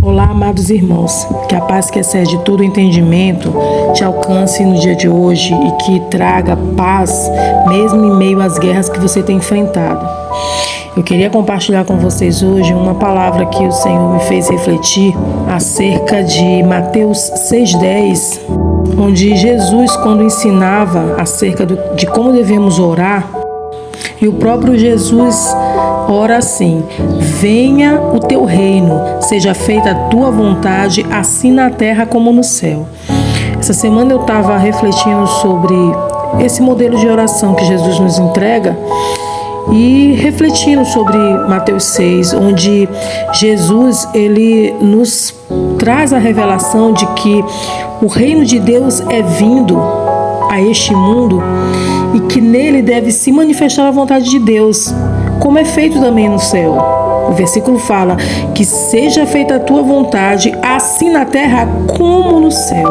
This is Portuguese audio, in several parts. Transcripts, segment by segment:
Olá, amados irmãos, que a paz que excede todo entendimento te alcance no dia de hoje e que traga paz mesmo em meio às guerras que você tem enfrentado. Eu queria compartilhar com vocês hoje uma palavra que o Senhor me fez refletir acerca de Mateus 6,10, onde Jesus, quando ensinava acerca de como devemos orar, e o próprio Jesus ora assim: venha o teu reino, seja feita a tua vontade, assim na terra como no céu. Essa semana eu estava refletindo sobre esse modelo de oração que Jesus nos entrega e refletindo sobre Mateus 6, onde Jesus ele nos traz a revelação de que o reino de Deus é vindo a este mundo e que nele deve se manifestar a vontade de Deus, como é feito também no céu. O versículo fala que seja feita a tua vontade, assim na terra como no céu.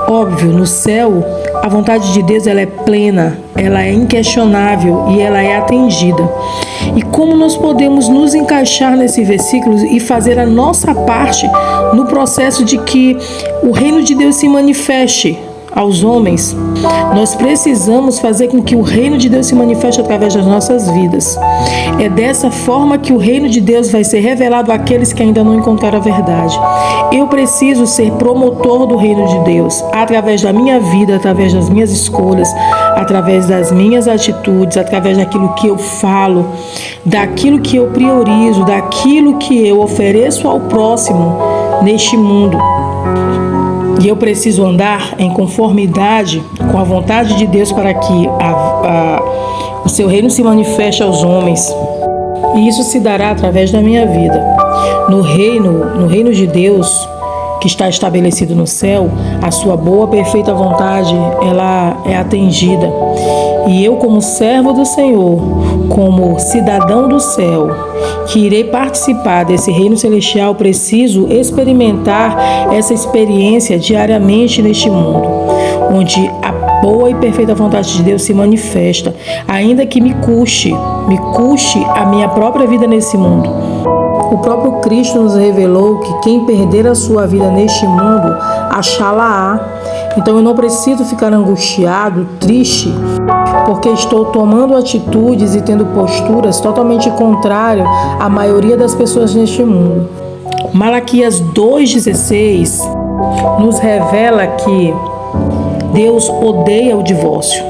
Óbvio, no céu, a vontade de Deus ela é plena, ela é inquestionável e ela é atendida. E como nós podemos nos encaixar nesse versículo e fazer a nossa parte no processo de que o reino de Deus se manifeste aos homens? Nós precisamos fazer com que o reino de Deus se manifeste através das nossas vidas. É dessa forma que o reino de Deus vai ser revelado àqueles que ainda não encontraram a verdade. Eu preciso ser promotor do reino de Deus através da minha vida, através das minhas escolhas, através das minhas atitudes, através daquilo que eu falo, daquilo que eu priorizo, daquilo que eu ofereço ao próximo neste mundo. E eu preciso andar em conformidade com a vontade de Deus para que o seu reino se manifeste aos homens. E isso se dará através da minha vida. No reino de Deus, que está estabelecido no céu, a sua boa, perfeita vontade, ela é atendida. E eu, como servo do Senhor, como cidadão do céu, que irei participar desse reino celestial, preciso experimentar essa experiência diariamente neste mundo, onde a boa e perfeita vontade de Deus se manifesta, ainda que me custe a minha própria vida nesse mundo. O próprio Cristo nos revelou que quem perder a sua vida neste mundo, achá-la-á. Então eu não preciso ficar angustiado, triste, porque estou tomando atitudes e tendo posturas totalmente contrárias à maioria das pessoas neste mundo. Malaquias 2,16 nos revela que Deus odeia o divórcio.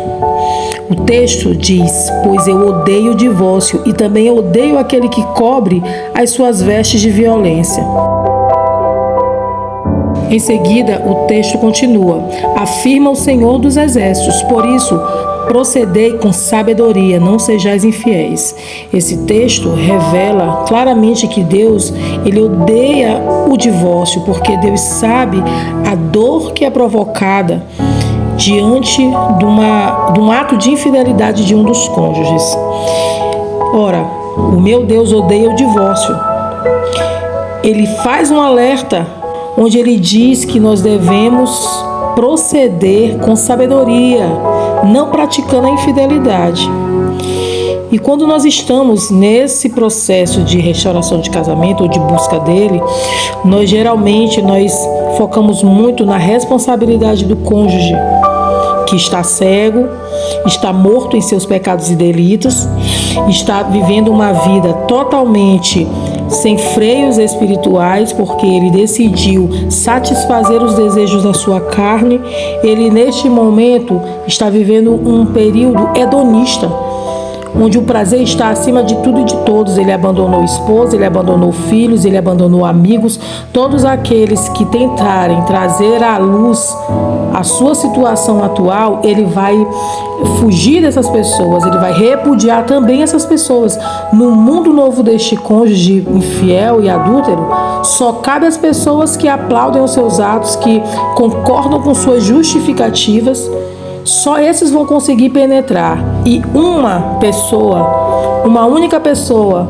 O texto diz: pois eu odeio o divórcio e também odeio aquele que cobre as suas vestes de violência. Em seguida, o texto continua: afirma o Senhor dos Exércitos, por isso, procedei com sabedoria, não sejais infiéis. Esse texto revela claramente que Deus, ele odeia o divórcio, porque Deus sabe a dor que é provocada diante de um ato de infidelidade de um dos cônjuges. Ora, o meu Deus odeia o divórcio. Ele faz um alerta onde ele diz que nós devemos proceder com sabedoria, não praticando a infidelidade. E quando nós estamos nesse processo de restauração de casamento ou de busca dele, nós focamos muito na responsabilidade do cônjuge, que está cego, está morto em seus pecados e delitos, está vivendo uma vida totalmente sem freios espirituais, porque ele decidiu satisfazer os desejos da sua carne. Ele, neste momento, está vivendo um período hedonista, onde o prazer está acima de tudo e de todos. Ele abandonou esposa, ele abandonou filhos, ele abandonou amigos. Todos aqueles que tentarem trazer à luz a sua situação atual, ele vai fugir dessas pessoas, ele vai repudiar também essas pessoas. No mundo novo deste cônjuge infiel e adúltero, só cabe às pessoas que aplaudem os seus atos, que concordam com suas justificativas. Só esses vão conseguir penetrar. E uma única pessoa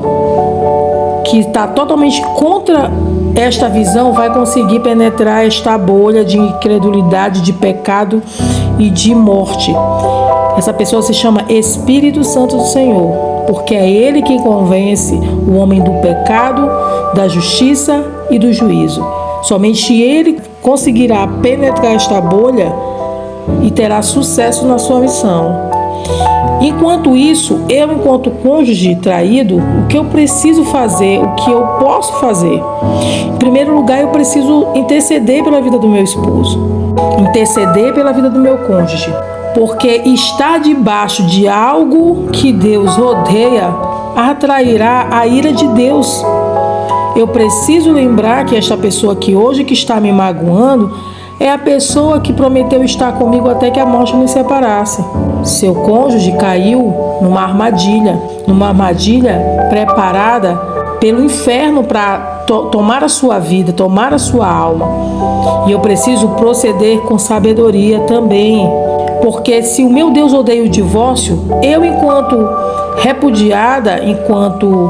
que está totalmente contra esta visão vai conseguir penetrar esta bolha de incredulidade, de pecado e de morte. Essa pessoa se chama Espírito Santo do Senhor. porque é Ele quem convence o homem do pecado, da justiça e do juízo. Somente Ele conseguirá penetrar esta bolha e terá sucesso na sua missão. Enquanto isso, eu, enquanto cônjuge traído, o que eu preciso fazer, o que eu posso fazer? Em primeiro lugar, eu preciso interceder pela vida do meu esposo, interceder pela vida do meu cônjuge, porque estar debaixo de algo que Deus odeia atrairá a ira de Deus. Eu preciso lembrar que esta pessoa que hoje que está me magoando é a pessoa que prometeu estar comigo até que a morte nos separasse. Seu cônjuge caiu numa armadilha preparada pelo inferno para tomar a sua vida, tomar a sua alma. E eu preciso proceder com sabedoria também, porque se o meu Deus odeia o divórcio, eu, enquanto repudiada, enquanto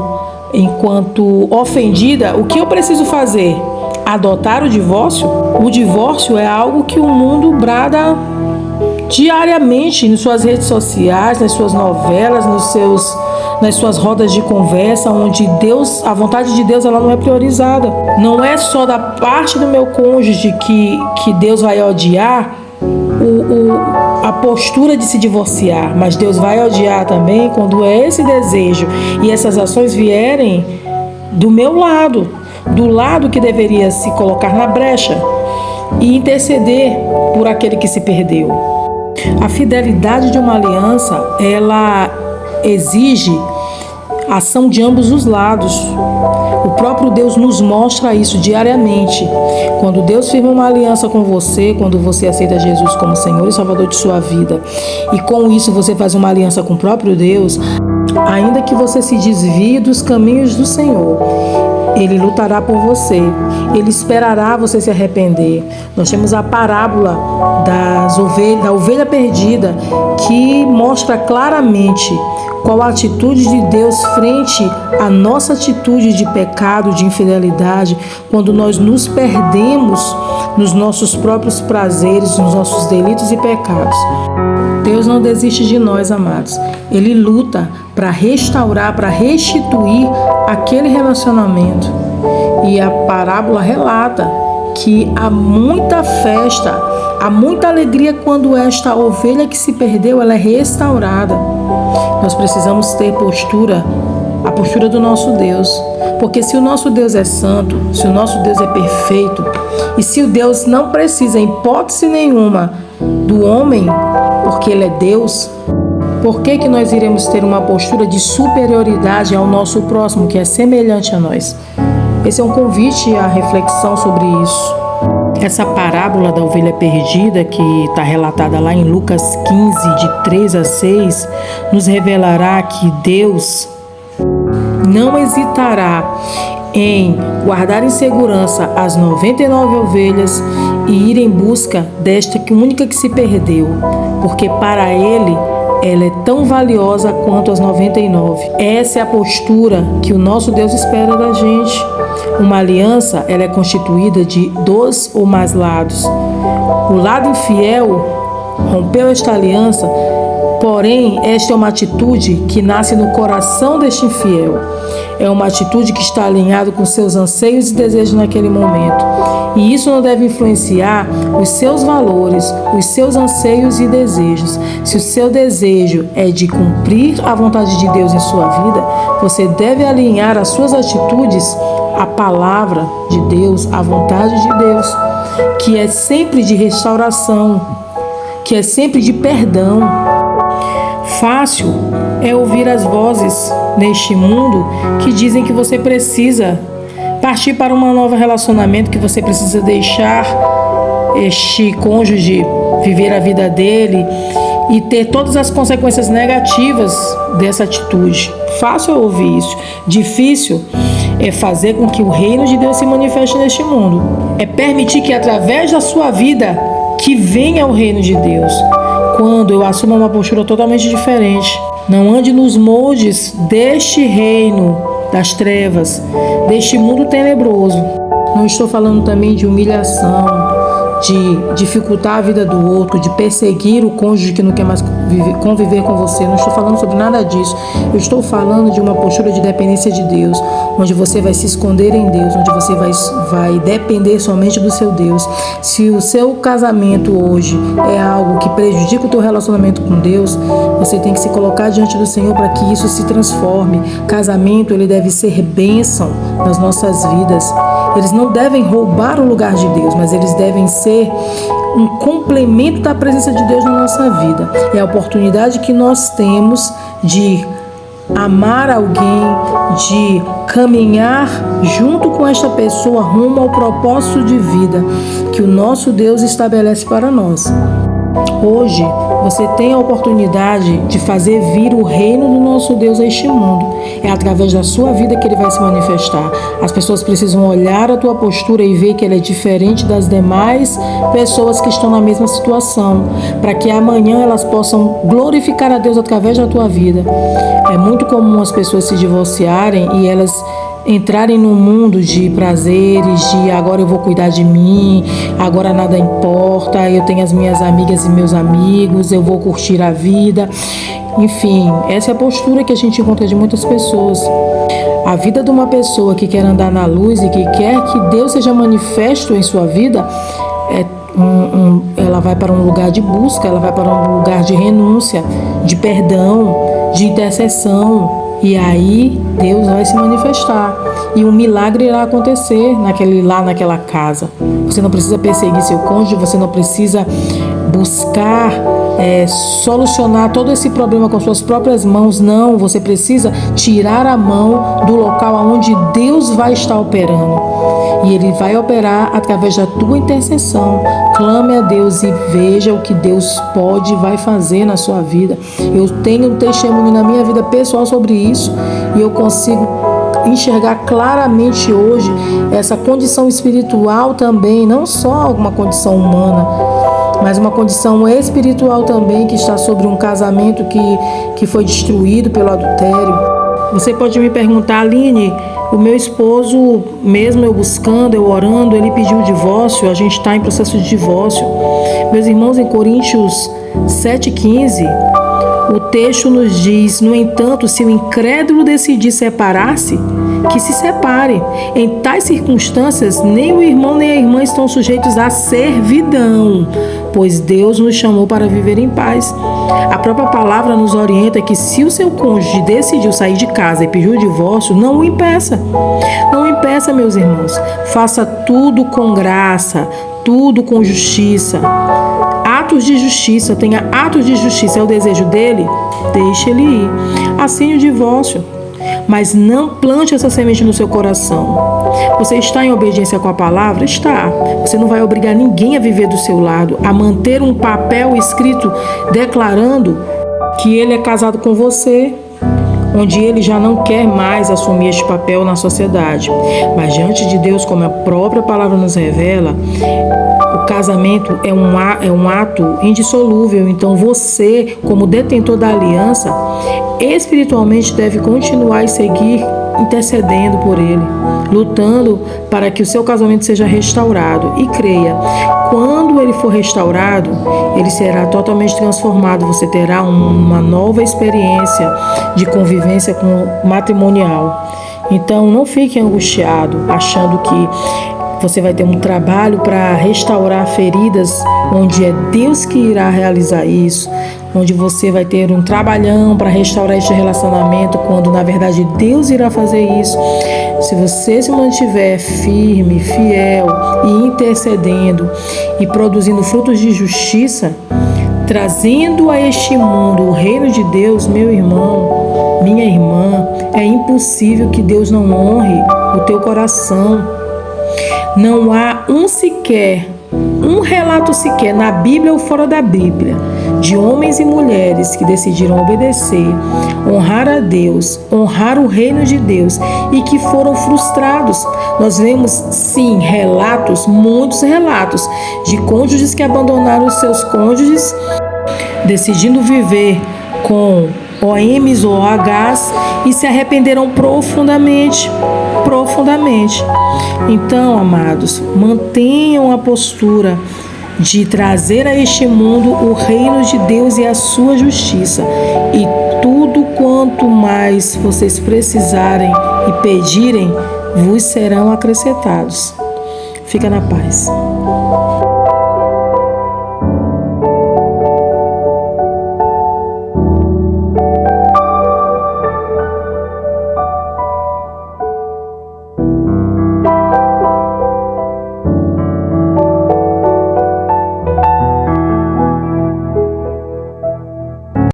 ofendida, o que eu preciso fazer? Adotar o divórcio? O divórcio é algo que o mundo brada diariamente nas suas redes sociais, nas suas novelas, nas suas rodas de conversa, onde a vontade de Deus, ela não é priorizada. Não é só da parte do meu cônjuge que Deus vai odiar a postura de se divorciar, mas Deus vai odiar também quando esse desejo e essas ações vierem do meu lado, do lado que deveria se colocar na brecha e interceder por aquele que se perdeu. A fidelidade de uma aliança, ela exige ação de ambos os lados. O próprio Deus nos mostra isso diariamente. Quando Deus firma uma aliança com você, quando você aceita Jesus como Senhor e Salvador de sua vida, e com isso você faz uma aliança com o próprio Deus, ainda que você se desvie dos caminhos do Senhor, Ele lutará por você. Ele esperará você se arrepender. Nós temos a parábola da ovelha perdida, que mostra claramente qual a atitude de Deus frente à nossa atitude de pecado, de infidelidade, quando nós nos perdemos nos nossos próprios prazeres, nos nossos delitos e pecados. Deus não desiste de nós, amados. Ele luta para restaurar, para restituir aquele relacionamento. E a parábola relata que há muita festa, há muita alegria quando esta ovelha que se perdeu, ela é restaurada. Nós precisamos ter a postura do nosso Deus. Porque se o nosso Deus é santo, se o nosso Deus é perfeito, e se o Deus não precisa, em hipótese nenhuma, do homem, porque Ele é Deus, por que nós iremos ter uma postura de superioridade ao nosso próximo, que é semelhante a nós? Esse é um convite à reflexão sobre isso. Essa parábola da ovelha perdida, que está relatada lá em Lucas 15, de 3 a 6, nos revelará que Deus não hesitará em guardar em segurança as 99 ovelhas e ir em busca desta única que se perdeu, porque para Ele ela é tão valiosa quanto as 99. Essa é a postura que o nosso Deus espera da gente. Uma aliança, ela é constituída de 2 ou mais lados. O lado infiel rompeu esta aliança, porém, esta é uma atitude que nasce no coração deste infiel. É uma atitude que está alinhada com seus anseios e desejos naquele momento. E isso não deve influenciar os seus valores, os seus anseios e desejos. Se o seu desejo é de cumprir a vontade de Deus em sua vida, você deve alinhar as suas atitudes à palavra de Deus, à vontade de Deus, que é sempre de restauração, que é sempre de perdão. Fácil é ouvir as vozes neste mundo que dizem que você precisa partir para um novo relacionamento, que você precisa deixar este cônjuge viver a vida dele e ter todas as consequências negativas dessa atitude. Fácil é ouvir isso. Difícil é fazer com que o reino de Deus se manifeste neste mundo. É permitir que através da sua vida que venha o reino de Deus. Quando eu assumo uma postura totalmente diferente. Não ande nos moldes deste reino das trevas, deste mundo tenebroso. Não estou falando também de humilhação. de dificultar a vida do outro, de perseguir o cônjuge que não quer mais conviver com você. Não estou falando sobre nada disso. Eu estou falando de uma postura de dependência de Deus, onde você vai se esconder em Deus, onde você vai depender somente do seu Deus. Se o seu casamento hoje é algo que prejudica o teu relacionamento com Deus, você tem que se colocar diante do Senhor para que isso se transforme. Casamento, ele deve ser bênção nas nossas vidas. Eles não devem roubar o lugar de Deus, mas eles devem ser um complemento da presença de Deus na nossa vida. É a oportunidade que nós temos de amar alguém, de caminhar junto com esta pessoa rumo ao propósito de vida que o nosso Deus estabelece para nós. Hoje, você tem a oportunidade de fazer vir o reino do nosso Deus a este mundo. É através da sua vida que ele vai se manifestar. As pessoas precisam olhar a tua postura e ver que ela é diferente das demais pessoas que estão na mesma situação, para que amanhã elas possam glorificar a Deus através da tua vida. É muito comum as pessoas se divorciarem e elas entrarem num mundo de prazeres, de agora eu vou cuidar de mim, agora nada importa, eu tenho as minhas amigas e meus amigos, eu vou curtir a vida. Enfim, essa é a postura que a gente encontra de muitas pessoas. A vida de uma pessoa que quer andar na luz e que quer que Deus seja manifesto em sua vida, ela vai para um lugar de busca, ela vai para um lugar de renúncia, de perdão, de intercessão. E aí Deus vai se manifestar e um milagre irá acontecer naquela casa. Você não precisa perseguir seu cônjuge, você não precisa buscar solucionar todo esse problema com suas próprias mãos. Não, você precisa tirar a mão do local onde Deus vai estar operando. E Ele vai operar através da tua intercessão. Clame a Deus e veja o que Deus pode e vai fazer na sua vida. Eu tenho um testemunho na minha vida pessoal sobre isso e eu consigo enxergar claramente hoje essa condição espiritual também, não só uma condição humana, mas uma condição espiritual também que está sobre um casamento que foi destruído pelo adultério. Você pode me perguntar, Aline, o meu esposo, mesmo eu buscando, eu orando, ele pediu o divórcio, a gente está em processo de divórcio. Meus irmãos, em Coríntios 7,15, o texto nos diz: no entanto, se o incrédulo decidir separar-se, que se separe. Em tais circunstâncias, nem o irmão nem a irmã estão sujeitos à servidão, pois Deus nos chamou para viver em paz. A própria palavra nos orienta que se o seu cônjuge decidiu sair de casa e pedir o divórcio, não o impeça. Não o impeça, meus irmãos. Faça tudo com graça, tudo com justiça. Atos de justiça, tenha atos de justiça. É o desejo dele? Deixe ele ir. Assine o divórcio. Mas não plante essa semente no seu coração. Você está em obediência com a palavra? Está. Você não vai obrigar ninguém a viver do seu lado, a manter um papel escrito declarando que ele é casado com você, onde ele já não quer mais assumir este papel na sociedade. Mas diante de Deus, como a própria palavra nos revela, o casamento é um ato indissolúvel. Então você, como detentor da aliança, espiritualmente deve continuar e seguir intercedendo por ele, lutando para que o seu casamento seja restaurado. E creia, quando ele for restaurado, ele será totalmente transformado. Você terá uma nova experiência de convivência matrimonial. Então não fique angustiado, achando que você vai ter um trabalho para restaurar feridas, onde é Deus que irá realizar isso, onde você vai ter um trabalhão para restaurar este relacionamento, quando na verdade Deus irá fazer isso. Se você se mantiver firme, fiel e intercedendo e produzindo frutos de justiça, trazendo a este mundo o reino de Deus, meu irmão, minha irmã, é impossível que Deus não honre o teu coração. Não há um relato sequer na Bíblia ou fora da Bíblia de homens e mulheres que decidiram obedecer, honrar a Deus, honrar o reino de Deus e que foram frustrados. Nós vemos, sim, muitos relatos de cônjuges que abandonaram os seus cônjuges, decidindo viver com OMs ou OHs e se arrependeram profundamente. Então, amados, mantenham a postura de trazer a este mundo o reino de Deus e a sua justiça. E tudo quanto mais vocês precisarem e pedirem, vos serão acrescentados. Fica na paz.